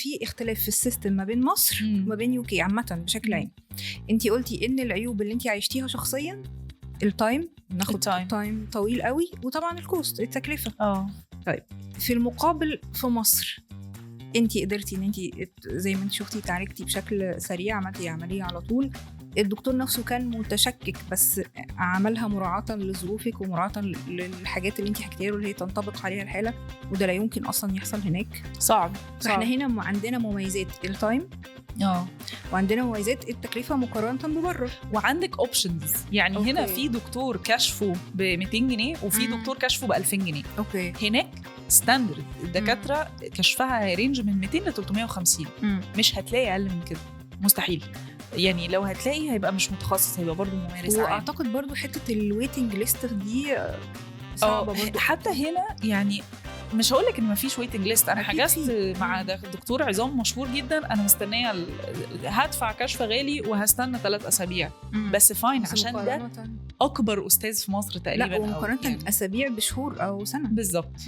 في اختلاف في السيستم ما بين مصر وما بين يوكي عامه بشكل عام. انتي قلتي ان العيوب اللي انتي عايشتيها شخصيا التايم، ناخد تايم طويل قوي، وطبعا الكوست التكلفه. طيب في المقابل في مصر انتي قدرتي ان انتي زي ما انت شفتي تعالجتي بشكل سريع، عملتي عمليه على طول، الدكتور نفسه كان متشكك بس عملها مراعاة لظروفك ومراعاة للحاجات اللي انت حكيتيها له اللي هي تنطبق عليها الحالة، وده لا يمكن أصلا يحصل هناك. صعب. فاحنا هنا عندنا مميزات التايم وعندنا مميزات التكلفة مقارنة ببره، وعندك اوبشنز يعني. هنا في دكتور كشفه ب 200 جنيه وفي دكتور كشفه ب 2000 جنيه. هناك ستاندرد الدكاترة كشفها هيرينج من 200 ل 350. مش هتلاقي أقل من كده، مستحيل. يعني لو هتلاقي هيبقى مش متخصص، هيبقى برضو ممارس عام. واعتقد برضو حته الويتنج ليست دي صعبه برضو. حتى هنا يعني مش هقولك ان مفيش ويتنج ليست. انا حجزت مع دكتور عظام مشهور جدا، انا مستنيه هدفع كشف غالي وهستنى 3 أسابيع بس فاين، عشان ده اكبر استاذ في مصر تقريبا. لا ومقارنه يعني اسابيع بشهور او سنه بالظبط.